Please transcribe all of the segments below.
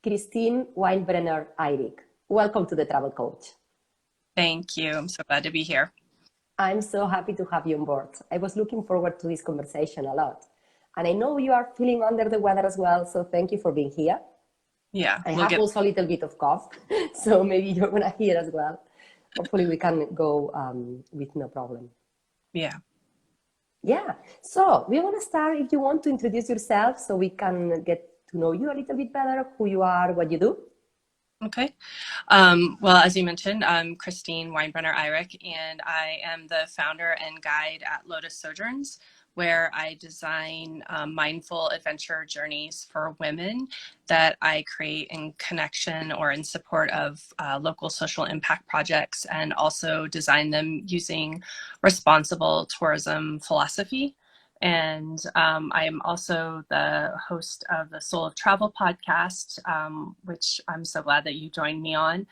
Christine Winebrenner Irick. Welcome to the Travel Coach. Thank you. I'm so glad to be here. I'm so happy to have you on board. I was looking forward to this conversation a lot. And I know you are feeling under the weather as well, so thank you for being here. Yeah. I have also a little bit of cough, so maybe you're going to hear as well. Hopefully we can go with no problem. Yeah. Yeah. So we want to start, if you want to introduce yourself so we can get to know you a little bit better, who you are, what you do. Okay. Well, as you mentioned, I'm Christine Winebrenner Irick, and I am the founder and guide at Lotus Sojourns, where I design mindful adventure journeys for women that I create in connection or in support of local social impact projects, and also design them using responsible tourism philosophy. And I am also the host of the Soul of Travel podcast, which I'm so glad that you joined me on,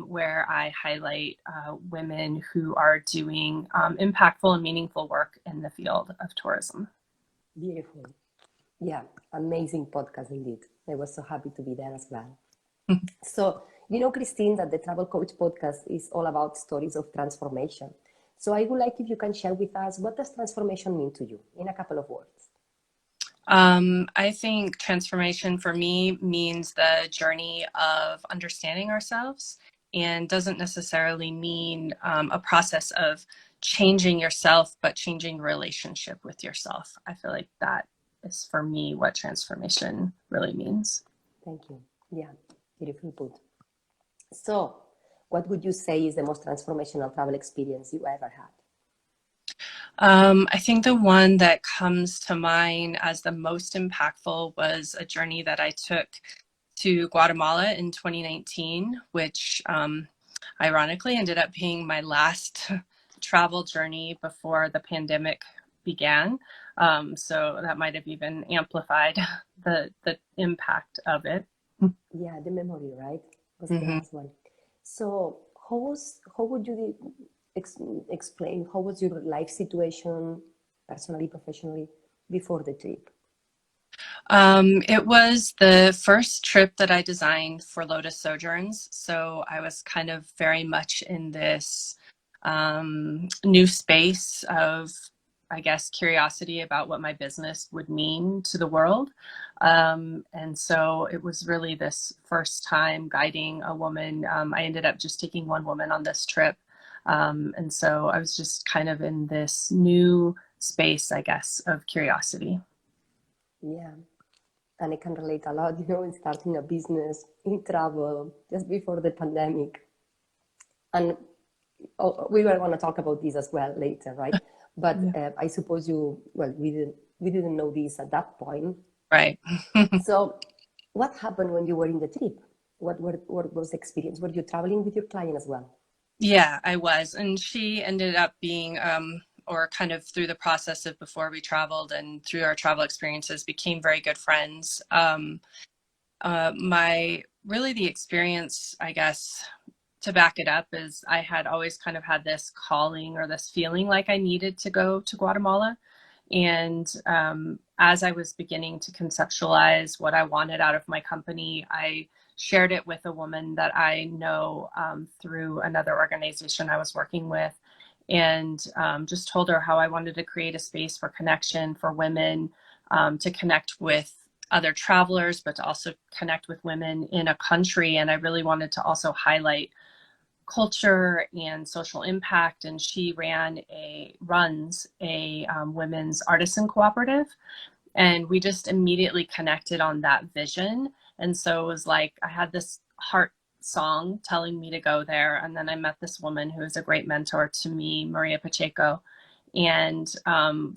where I highlight women who are doing impactful and meaningful work in the field of tourism. Beautiful. Yeah, amazing podcast indeed. I was so happy to be there as well. So, you know, Christine, that the Travel Coach podcast is all about stories of transformation. So I would like if you can share with us, what does transformation mean to you in a couple of words? I think transformation for me means the journey of understanding ourselves, and doesn't necessarily mean a process of changing yourself, but changing relationship with yourself. I feel like that is for me what transformation really means. Thank you. Yeah, beautifully put. So, what would you say is the most transformational travel experience you ever had? I think the one that comes to mind as the most impactful was a journey that I took to Guatemala in 2019, which ironically ended up being my last travel journey before the pandemic began. So that might have even amplified the impact of it. Yeah, the memory, right? Was the last one. So, how would you explain how was your life situation, personally, professionally, before the trip? It was the first trip that I designed for Lotus Sojourns. So I was kind of very much in this new space of, I guess, curiosity about what my business would mean to the world. And so it was really this first time guiding a woman. I ended up just taking one woman on this trip. And so I was just kind of in this new space, I guess, of curiosity. Yeah. And I can relate a lot, you know, in starting a business, in travel, just before the pandemic. And we were going to talk about this as well later, right? But I suppose we didn't know this at that point. Right. So what happened when you were in the trip? What was the experience? Were you traveling with your client as well? Yeah, I was. And she ended up being, or kind of through the process of before we traveled and through our travel experiences, became very good friends. The experience, I guess, to back it up, is I had always kind of had this calling or this feeling like I needed to go to Guatemala. And as I was beginning to conceptualize what I wanted out of my company, I shared it with a woman that I know through another organization I was working with, and just told her how I wanted to create a space for connection for women, to connect with other travelers, but to also connect with women in a country. And I really wanted to also highlight culture and social impact. And she runs a women's artisan cooperative. And we just immediately connected on that vision. And so it was like I had this heart song telling me to go there. And then I met this woman who is a great mentor to me, Maria Pacheco. And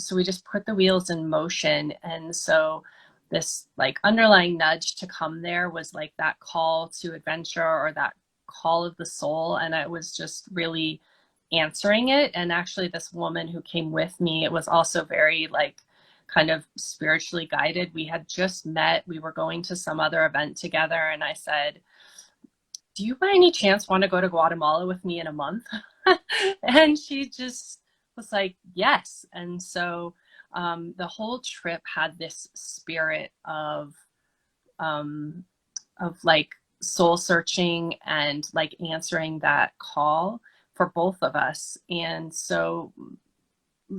so we just put the wheels in motion. And so this like underlying nudge to come there was like that call to adventure, or that call of the soul. And I was just really answering it. And actually this woman who came with me, it was also very like kind of spiritually guided. We had just met, we were going to some other event together. And I said, do you by any chance want to go to Guatemala with me in a month? And she just was like, yes. And so the whole trip had this spirit of like soul searching and like answering that call for both of us. And so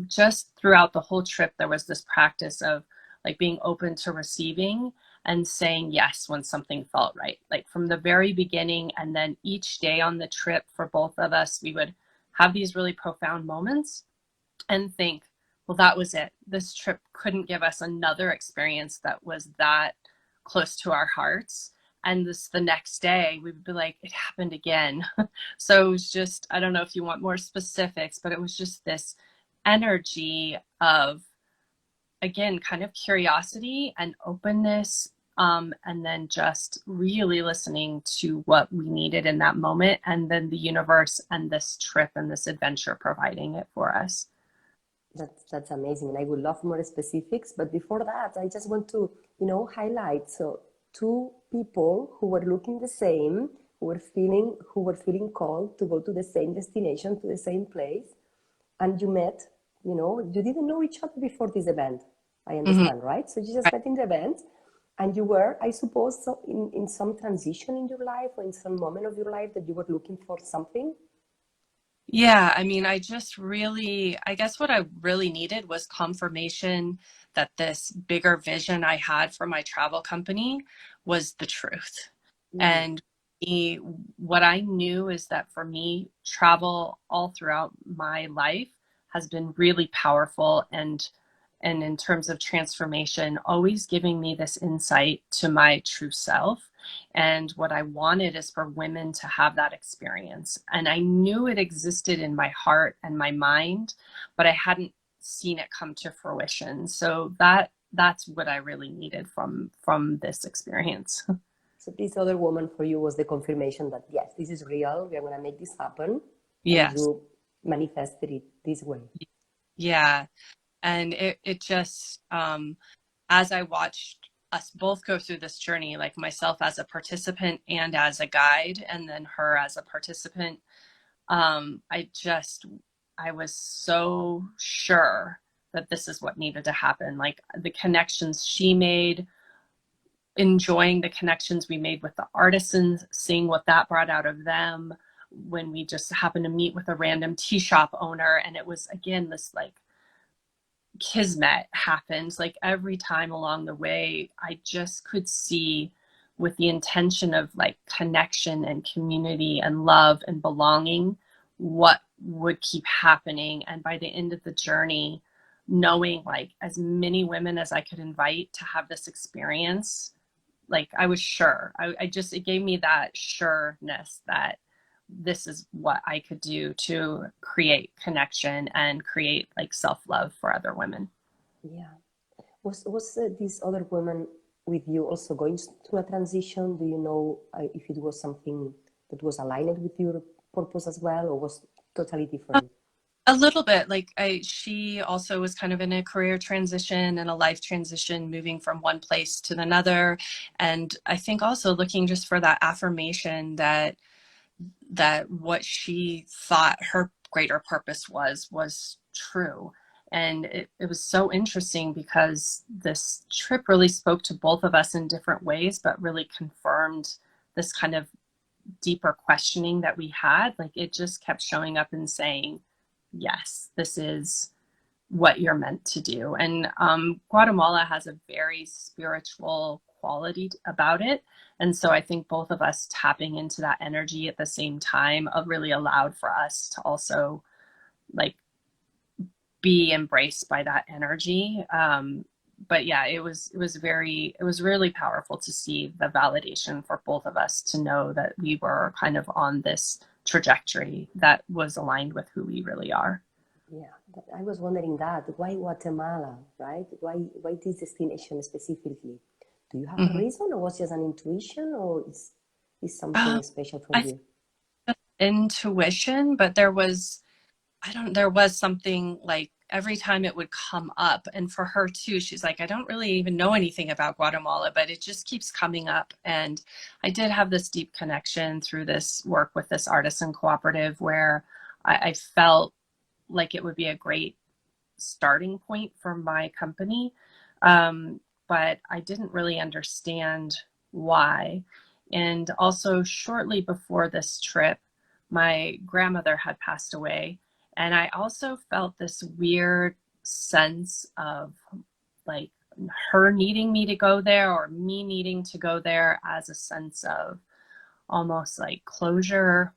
just throughout the whole trip, there was this practice of like being open to receiving and saying yes when something felt right, like from the very beginning. And then each day on the trip for both of us, we would have these really profound moments and think, well, that was it. This trip couldn't give us another experience that was that close to our hearts. And the next day we would be like, it happened again. So it was just, I don't know if you want more specifics, but it was just this energy of, again, kind of curiosity and openness, and then just really listening to what we needed in that moment, and then the universe and this trip and this adventure providing it for us. That's amazing, and I would love more specifics. But before that, I just want to, highlight two people who were looking the same, who were feeling called to go to the same destination, to the same place, and you met. You didn't know each other before this event. I understand, right? So you just met in the event, and you were, I suppose, so in some transition in your life or in some moment of your life that you were looking for something. Yeah, I mean, I guess what I really needed was confirmation that this bigger vision I had for my travel company was the truth. Mm, And what I knew is that for me, travel all throughout my life has been really powerful, and in terms of transformation, always giving me this insight to my true self. And what I wanted is for women to have that experience. And I knew it existed in my heart and my mind, but I hadn't seen it come to fruition. So that's what I really needed from this experience. So this other woman for you was the confirmation that yes, this is real. We are going to make this happen, and Yes. you manifested it this way. Yeah. And it just, as I watched us both go through this journey, like myself as a participant and as a guide, and then her as a participant, I was so sure that this is what needed to happen. Like the connections she made, enjoying the connections we made with the artisans, seeing what that brought out of them when we just happened to meet with a random tea shop owner. And it was, again, this like kismet happens like every time along the way. I just could see, with the intention of like connection and community and love and belonging, what would keep happening. And by the end of the journey, knowing like as many women as I could invite to have this experience, like I was sure. I just, it gave me that sureness that this is what I could do to create connection and create like self-love for other women. Yeah. Was this other woman with you also going through a transition? Do you know if it was something that was aligned with your purpose as well, or was totally different? A little bit. Like she also was kind of in a career transition and a life transition, moving from one place to another. And I think also looking just for that affirmation that what she thought her greater purpose was true. And it was so interesting because this trip really spoke to both of us in different ways, but really confirmed this kind of deeper questioning that we had. Like it just kept showing up and saying, yes, this is what you're meant to do. And Guatemala has a very spiritual quality about it. And so I think both of us tapping into that energy at the same time really allowed for us to also like be embraced by that energy. But yeah, it was really powerful to see the validation for both of us to know that we were kind of on this trajectory that was aligned with who we really are. Yeah, I was wondering that. Why Guatemala, right? Why this destination specifically? Do you have a Mm-hmm. reason, or was just an intuition, or is something Uh, special for I think you? intuition, but there was something like every time it would come up. And for her too, she's like, I don't really even know anything about Guatemala, but it just keeps coming up. And I did have this deep connection through this work with this artisan cooperative where I felt like it would be a great starting point for my company. Um, but I didn't really understand why. And also, shortly before this trip, my grandmother had passed away. And I also felt this weird sense of like her needing me to go there or me needing to go there as a sense of almost like closure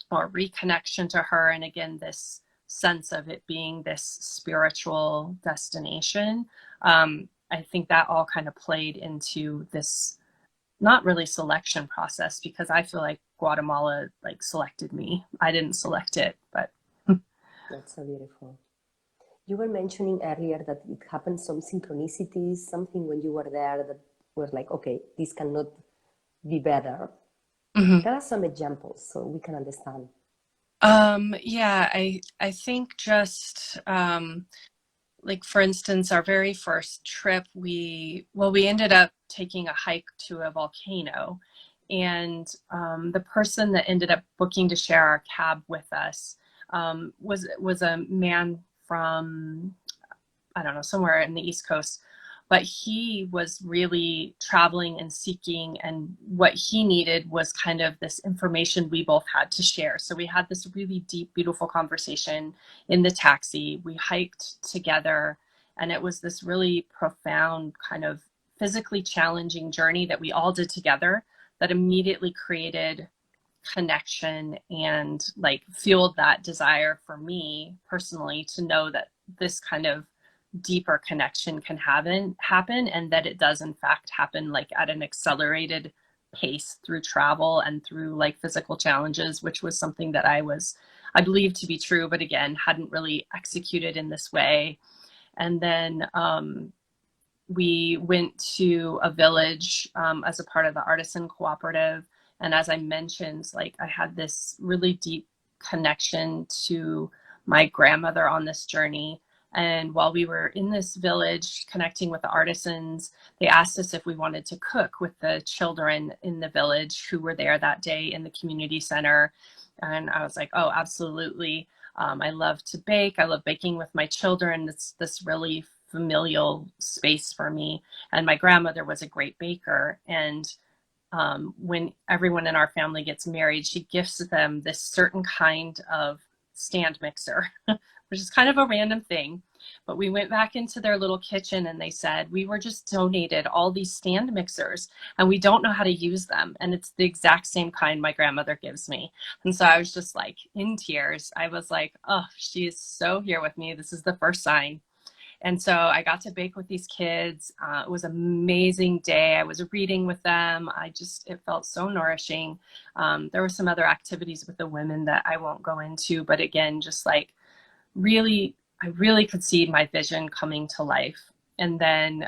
or reconnection to her. And again, this sense of it being this spiritual destination. I think that all kind of played into this not really selection process, because I feel like Guatemala like selected me. I didn't select it, but That's so beautiful. You were mentioning earlier that it happened some synchronicities, something when you were there that was like, okay, this cannot be better. Mhm. Tell us some examples so we can understand. Yeah, I think just like for instance, our very first trip, we ended up taking a hike to a volcano, and the person that ended up booking to share our cab with us was a man from, I don't know, somewhere in the East Coast, but he was really traveling and seeking, and what he needed was kind of this information we both had to share. So we had this really deep, beautiful conversation in the taxi. We hiked together, and it was this really profound, kind of physically challenging journey that we all did together that immediately created connection and like fueled that desire for me personally to know that this kind of deeper connection can happen, and that it does in fact happen like at an accelerated pace through travel and through like physical challenges, which was something that I believed to be true, but again hadn't really executed in this way. And then we went to a village as a part of the artisan cooperative, and as I mentioned, like I had this really deep connection to my grandmother on this journey. And while we were in this village connecting with the artisans, they asked us if we wanted to cook with the children in the village who were there that day in the community center. And I was like, oh, absolutely. I love to bake. I love baking with my children. It's this really familial space for me. And my grandmother was a great baker. And when everyone in our family gets married, she gifts them this certain kind of stand mixer, which is kind of a random thing. But we went back into their little kitchen and they said, we were just donated all these stand mixers and we don't know how to use them. And it's the exact same kind my grandmother gives me. And so I was just like in tears. I was like, oh, she is so here with me. This is the first sign. And so I got to bake with these kids. It was an amazing day. I was reading with them. It felt so nourishing. There were some other activities with the women that I won't go into, but again, just like I really could see my vision coming to life. And then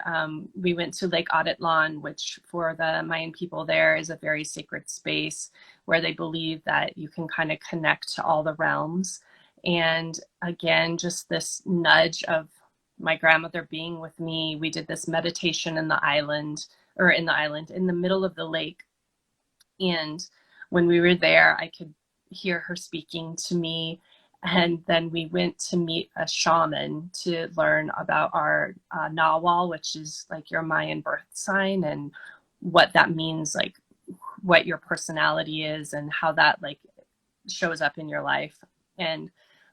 we went to Lake Atitlan, which for the Mayan people there is a very sacred space where they believe that you can kind of connect to all the realms. And again, just this nudge of my grandmother being with me. We did this meditation in the island, in the middle of the lake. And when we were there, I could hear her speaking to me. And then we went to meet a shaman to learn about our Nawal, which is like your Mayan birth sign and what that means, like what your personality is and how that like shows up in your life. And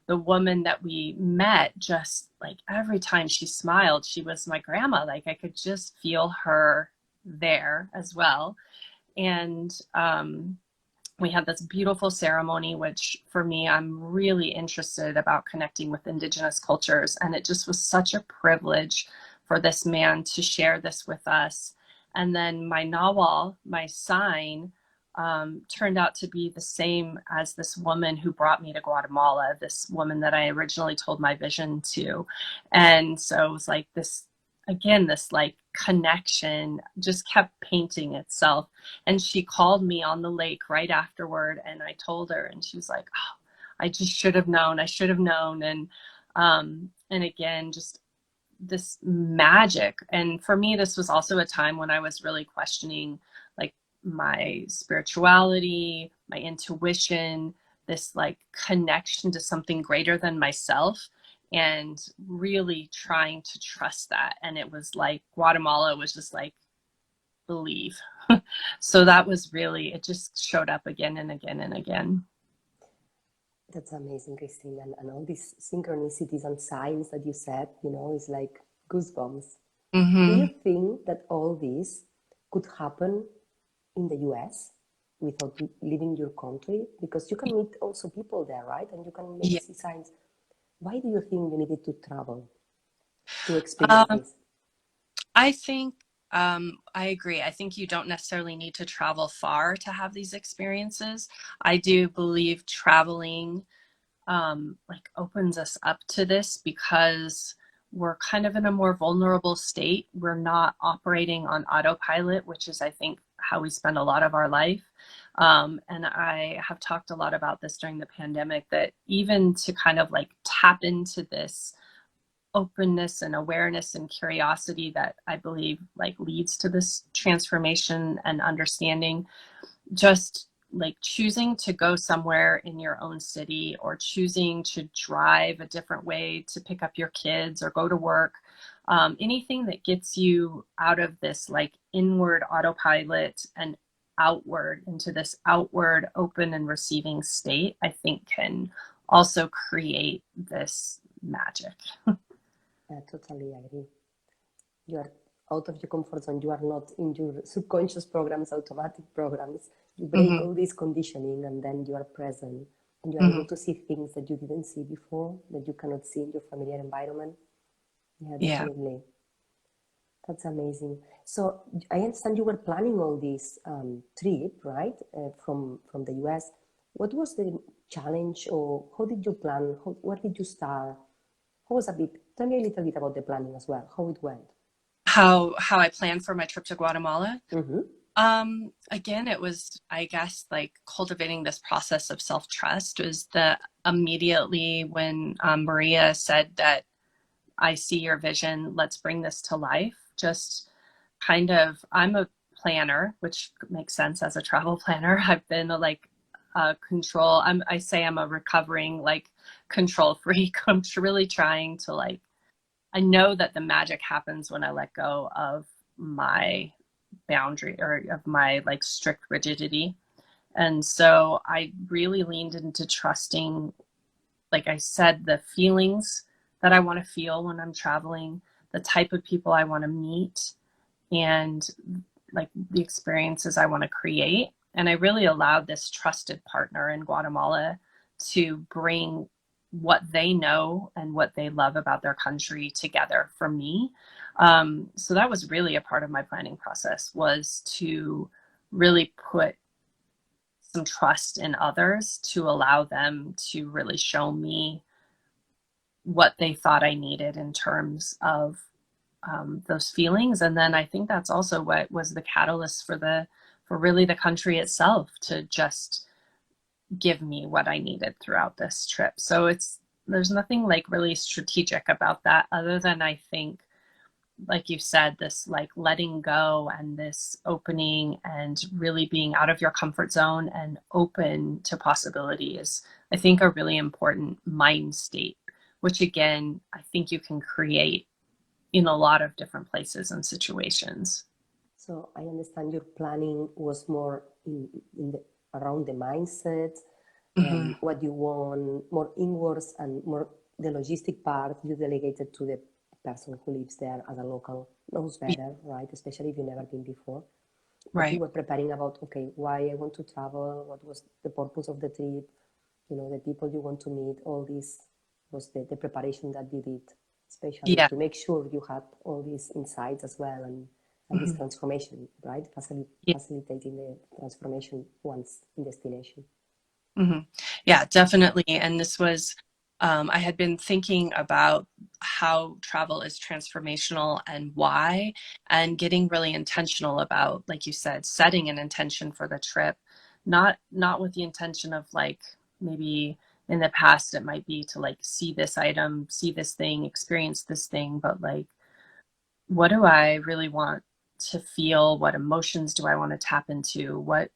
the woman that we met, just like every time she smiled, she was my grandma. Like I could just feel her there as well. And we had this beautiful ceremony, which for me, I'm really interested about connecting with Indigenous cultures. And it just was such a privilege for this man to share this with us. And then my nawal, my sign, turned out to be the same as this woman who brought me to Guatemala, this woman that I originally told my vision to. And so it was like this, again, this like connection just kept painting itself. And she called me on the lake right afterward, and I told her, and she was like, oh, I just should have known. I should have known. And again, just this magic. And for me, this was also a time when I was really questioning like my spirituality, my intuition, this like connection to something greater than myself, and really trying to trust that. And it was like Guatemala was just like believe. So that was really, it just showed up again and again and again. That's amazing, Christine. And all these synchronicities and signs that you said, is like goosebumps. Do you think that all this could happen in the US without leaving your country? Because you can meet also people there, right? And you can maybe Yeah. see signs. Why do you think you needed to travel to experience this? I think I agree. I think you don't necessarily need to travel far to have these experiences. I do believe traveling like opens us up to this because we're kind of in a more vulnerable state. We're not operating on autopilot, which is, I think, how we spend a lot of our life. And I have talked a lot about this during the pandemic, that even to kind of like tap into this openness and awareness and curiosity that I believe like leads to this transformation and understanding, just like choosing to go somewhere in your own city, or choosing to drive a different way to pick up your kids or go to work, anything that gets you out of this like inward autopilot and outward into this outward open and receiving state, I think can also create this magic. I totally agree. You are out of your comfort zone. You are not in your subconscious programs, automatic programs. You break all this conditioning, and then you are present, and you are able to see things that you didn't see before, that you cannot see in your familiar environment. Yeah, Yeah. definitely. That's amazing. So I understand you were planning all this trip, right? From the US. What was the challenge, or how did you plan? Where did you start? How was a bit? Tell me a little bit about the planning as well. How it went. How I planned for my trip to Guatemala. Mm-hmm. Again, it was, I guess, like cultivating this process of self-trust. Was the immediately when Maria said that, I see your vision, let's bring this to life. Just kind of, I'm a planner, which makes sense as a travel planner. I've been like control. I say I'm a recovering like control freak. I'm really trying to like, I know that the magic happens when I let go of my boundary, or of my like strict rigidity. And so I really leaned into trusting, like I said, the feelings that I want to feel when I'm traveling, the type of people I want to meet, and like the experiences I want to create. And I really allowed this trusted partner in Guatemala to bring what they know and what they love about their country together for me. So that was really a part of my planning process, was to really put some trust in others, to allow them to really show me what they thought I needed in terms of those feelings. And then I think that's also what was the catalyst for really the country itself to just give me what I needed throughout this trip. So there's nothing like really strategic about that, other than I think, like you said, this like letting go and this opening and really being out of your comfort zone and open to possibility is, I think, a really important mind state, which again, I think you can create in a lot of different places and situations. So I understand your planning was more around the mindset, what you want, more inwards, and more the logistic part you delegated to the person who lives there as a local, knows better, right? Especially if you've never been before. But you Right. were preparing about, okay, why I want to travel, what was the purpose of the trip, the people you want to meet, all this was the preparation that you did, especially Yeah. to make sure you had all these insights as well, and this transformation, right? Yeah. Facilitating the transformation once in destination. Yeah, definitely. And this was, I had been thinking about how travel is transformational and why, and getting really intentional about, like you said, setting an intention for the trip, not with the intention of like, maybe in the past it might be to like see this item, see this thing, experience this thing, but like, what do I really want to feel? What emotions do I want to tap into? What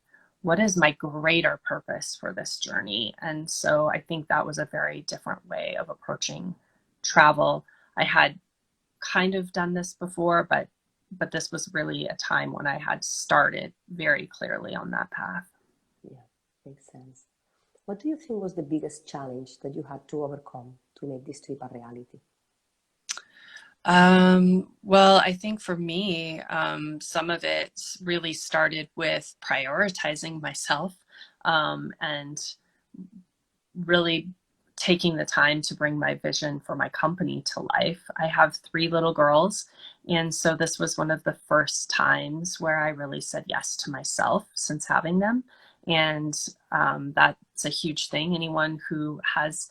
is my greater purpose for this journey? And so I think that was a very different way of approaching travel. I had kind of done this before, but but this was really a time when I had started very clearly on that path. Yeah, makes sense. What do you think was the biggest challenge that you had to overcome to make this trip a reality? Well, I think for me, some of it really started with prioritizing myself, and really taking the time to bring my vision for my company to life. I have 3 little girls, and so this was one of the first times where I really said yes to myself since having them. And that's a huge thing. Anyone who has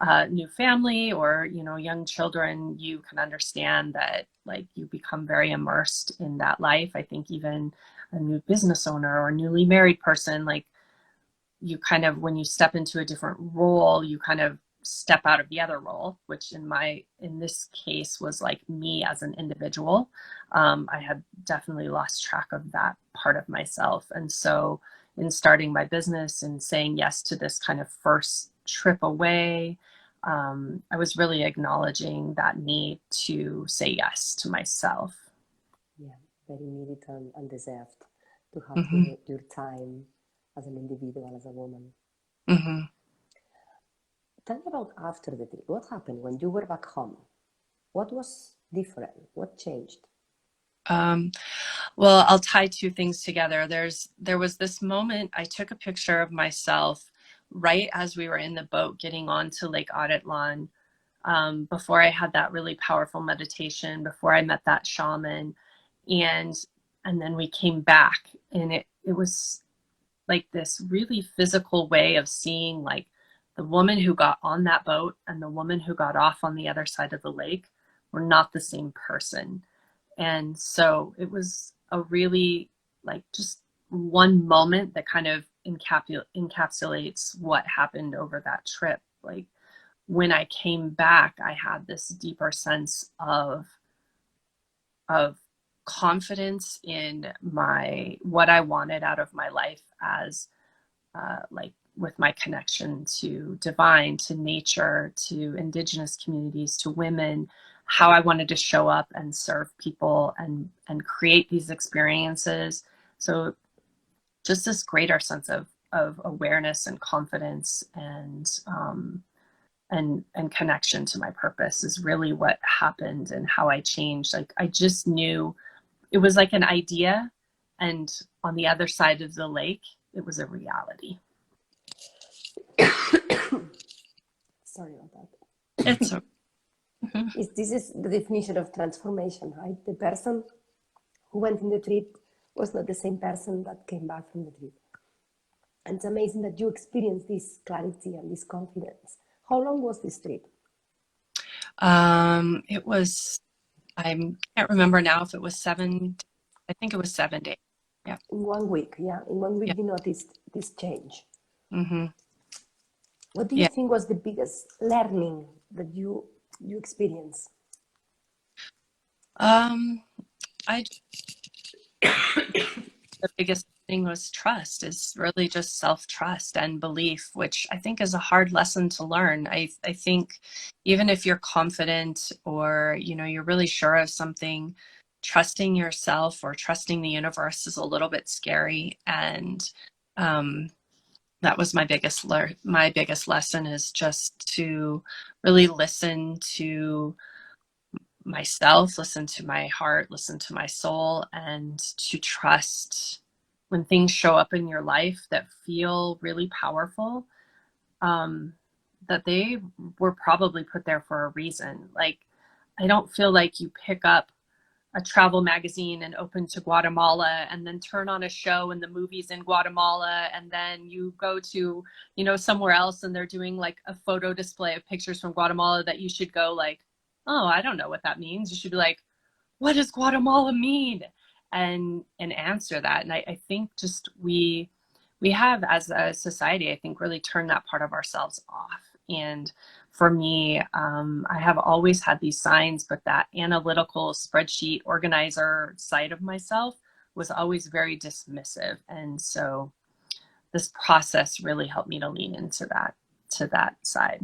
a new family or, you know, young children, you can understand that, like, you become very immersed in that life. I think even a new business owner or newly married person, like, you kind of, when you step into a different role, you kind of step out of the other role, which in this case was like me as an individual. I had definitely lost track of that part of myself. And so in starting my business and saying yes to this kind of first trip away, I was really acknowledging that need to say yes to myself. Yeah, very needed and deserved to have Mm-hmm. your time as an individual, as a woman. Mm-hmm. Tell me about after the trip. What happened when you were back home? What was different? What changed? Um, Well, I'll tie 2 things together. There was this moment I took a picture of myself right as we were in the boat getting onto Lake Adatlan, before I had that really powerful meditation, before I met that shaman, and and then we came back, and it was like this really physical way of seeing, like, the woman who got on that boat and the woman who got off on the other side of the lake were not the same person. And so it was a really, like, just one moment that kind of encapsulates what happened over that trip. Like, when I came back, I had this deeper sense of confidence in my what I wanted out of my life, as like, with my connection to divine, to nature, to indigenous communities, to women, how I wanted to show up and serve people and create these experiences. So just this greater sense of awareness and confidence, and connection to my purpose is really what happened and how I changed. Like, I just knew it was like an idea, and on the other side of the lake, it was a reality. Sorry about that. It's a Mhm. This is the definition of transformation, right? The person who went in the trip was not the same person that came back from the trip. And it's amazing that you experienced this clarity and this confidence. How long was this trip? It was, I can't remember now if it was 7, I think it was 7 days. Yeah. In 1 week, yeah. In 1 week, Yeah. you noticed this change. Mm-hmm. What do you Yeah. think was the biggest learning that you experienced? Um, I The biggest thing was trust, is really just self-trust and belief, which I think is a hard lesson to learn. I think even if you're confident, or, you know, you're really sure of something, trusting yourself or trusting the universe is a little bit scary. And um, that was my biggest lesson, is just to really listen to myself, listen to my heart, listen to my soul, and to trust when things show up in your life that feel really powerful, um, that they were probably put there for a reason. Like, I don't feel like you pick up a travel magazine and open to Guatemala and then turn on a show and the movie's in Guatemala, and then you go to, you know, somewhere else and they're doing like a photo display of pictures from Guatemala, that you should go like, oh, I don't know what that means. You should be like, what does Guatemala mean? And answer that. And I think just we have, as a society, I think, really turned that part of ourselves off. And for me, I have always had these signs, but that analytical spreadsheet organizer side of myself was always very dismissive. And so this process really helped me to lean into that, to that side.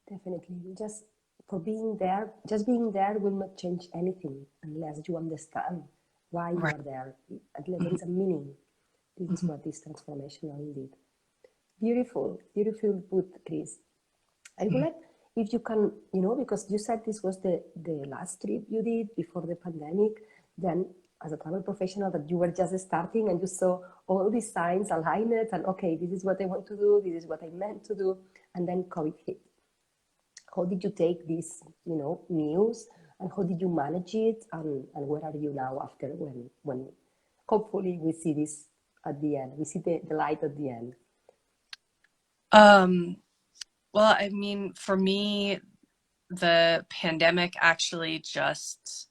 Definitely. Just for being there, just being there will not change anything unless you understand why you Right. are there. There is a meaning. This is Mm-hmm. what is transformational indeed. Beautiful, beautiful put, Chris. I would like if you can, because you said this was the last trip you did before the pandemic, then as a travel professional that you were just starting and you saw all these signs aligned and okay, this is what I want to do, this is what I meant to do, and then COVID hit. How did you take this, news and how did you manage it and where are you now after when hopefully we see this at the end, we see the light at the end? Well, I mean, for me, the pandemic actually just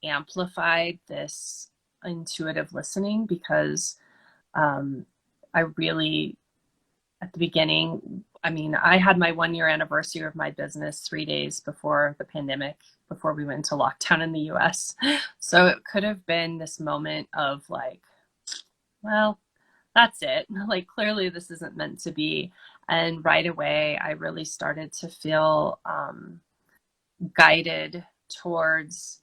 amplified this intuitive listening because I really, at the beginning, I mean, I had my 1 year anniversary of my business 3 days before the pandemic, before we went into lockdown in the US. So it could have been this moment of like, well, that's it. Like, clearly, this isn't meant to be. And right away, I really started to feel guided towards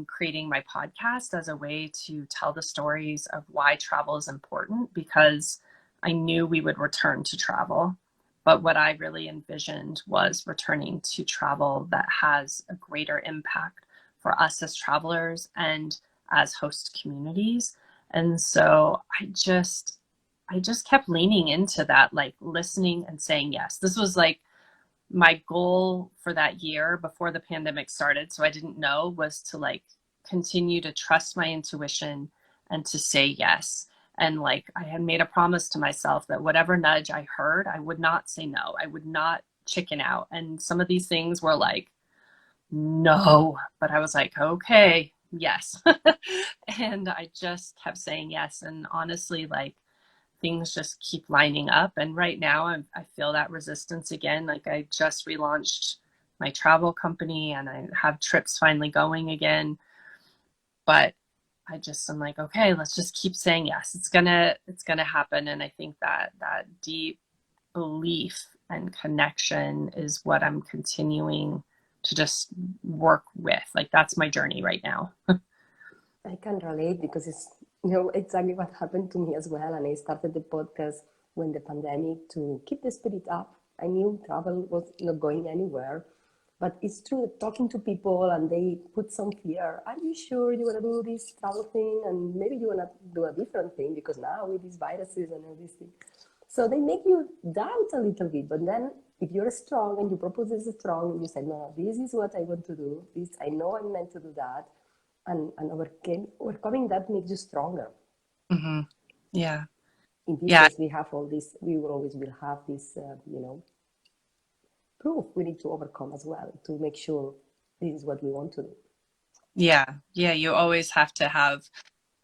creating my podcast as a way to tell the stories of why travel is important, because I knew we would return to travel. But what I really envisioned was returning to travel that has a greater impact for us as travelers and as host communities. And so I just kept leaning into that, like listening and saying yes. This was like my goal for that year before the pandemic started, so I didn't know, was to like continue to trust my intuition and to say yes. And like I had made a promise to myself that whatever nudge I heard, I would not say no. I would not chicken out. And some of these things were like, no, but I was like, okay, yes. And I just kept saying yes. And honestly, like things just keep lining up. And right now I feel that resistance again. Like I just relaunched my travel company and I have trips finally going again. But I'm like, okay, let's just keep saying yes. It's gonna happen. And I think that deep belief and connection is what I'm continuing to just work with. Like that's my journey right now. I can relate because it's exactly what happened to me as well. And I started the podcast when the pandemic to keep the spirit up. I knew travel was not going anywhere, but it's true that talking to people and they put some fear. Are you sure you want to do this travel thing? And maybe you want to do a different thing because now with these viruses and all these things. So they make you doubt a little bit. But then if you're strong and you propose this strong and you say, no, this is what I want to do. This I know I'm meant to do that and overcoming that makes you stronger. Mm-hmm. Yeah. In Yeah. business, we have all this. We will always will have this, proof we need to overcome as well to make sure this is what we want to do. Yeah. Yeah. You always have to have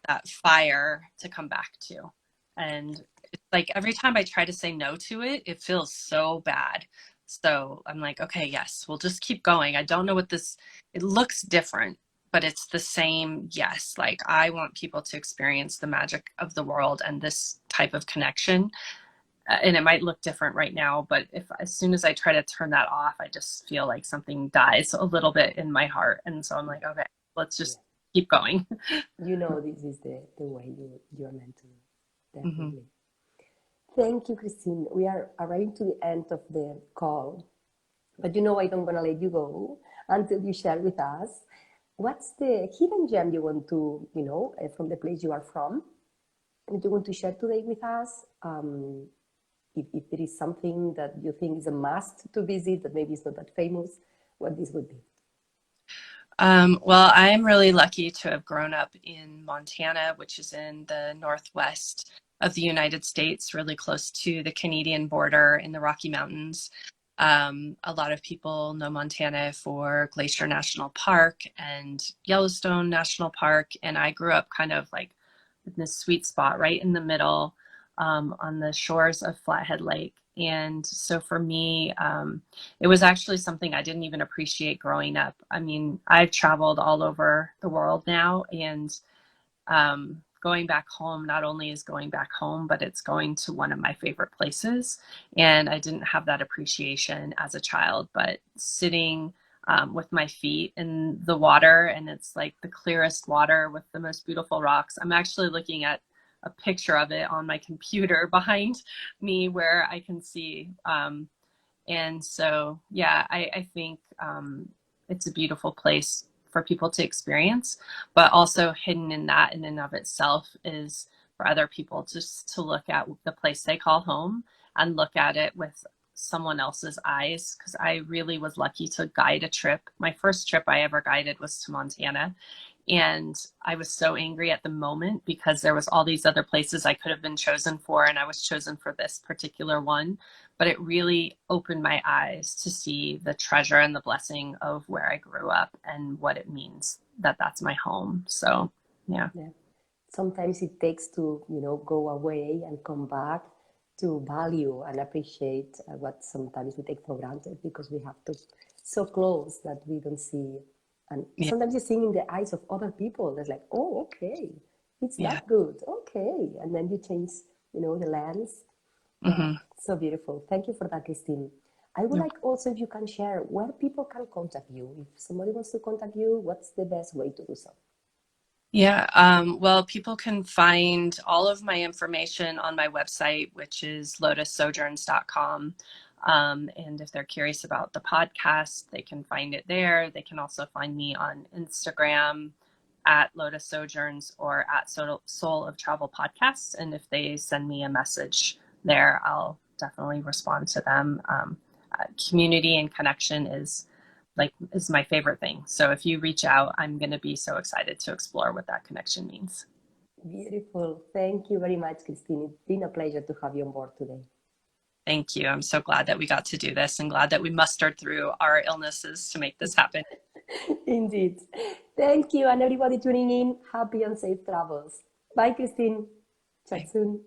that fire to come back to. And it's like every time I try to say no to it, it feels so bad. So I'm like, okay, yes, we'll just keep going. I don't know what it looks different, but it's the same. Yes. Like I want people to experience the magic of the world and this type of connection. And it might look different right now, but as soon as I try to turn that off, I just feel like something dies a little bit in my heart. And so I'm like, okay, let's just keep going. This is the way you're meant to do. Mm-hmm. Definitely. Thank you, Christine. We are arriving to the end of the call, but I don't want to let you go until you share with us what's the hidden gem you want to, from the place you are from, that you want to share today with us. If there is something that you think is a must to visit that maybe is not that famous, what this would be. Well, I'm really lucky to have grown up in Montana, which is in the northwest of the United States, really close to the Canadian border in the Rocky Mountains. A lot of people know Montana for Glacier National Park and Yellowstone National Park. And I grew up kind of like in this sweet spot right in the middle, on the shores of Flathead Lake. And so for me, it was actually something I didn't even appreciate growing up. I mean, I've traveled all over the world now, and going back home not only is going back home, but it's going to one of my favorite places. And I didn't have that appreciation as a child, but sitting with my feet in the water, and it's like the clearest water with the most beautiful rocks. I'm actually looking at a picture of it on my computer behind me where I can see. And so, yeah, I think it's a beautiful place for people to experience, but also hidden in that in and of itself is for other people just to look at the place they call home and look at it with someone else's eyes. Because I really was lucky to guide a trip. My first trip I ever guided was to Montana. And I was so angry at the moment because there was all these other places I could have been chosen for, and I was chosen for this particular one. But it really opened my eyes to see the treasure and the blessing of where I grew up and what it means that that's my home. So, yeah. Yeah. Sometimes it takes to, go away and come back to value and appreciate what sometimes we take for granted because we have to so close that we don't see. And Yeah. sometimes you see in the eyes of other people, it's like, oh, okay, it's Yeah. that good. Okay. And then you change, the lens. Yeah. So beautiful. Thank you for that, Christine. I would like also if you can share where people can contact you. If somebody wants to contact you, what's the best way to do so? Yeah, well, people can find all of my information on my website, which is lotussojourns.com. And if they're curious about the podcast, they can find it there. They can also find me on Instagram at Lotus Sojourns or at Soul of Travel Podcast. And if they send me a message there, I'll definitely respond to them. Community and connection is my favorite thing. So if you reach out, I'm going to be so excited to explore what that connection means. Beautiful. Thank you very much, Christine. It's been a pleasure to have you on board today. Thank you. I'm so glad that we got to do this and glad that we mustered through our illnesses to make this happen. Indeed. Thank you. And everybody tuning in, happy and safe travels. Bye, Christine. Chat soon.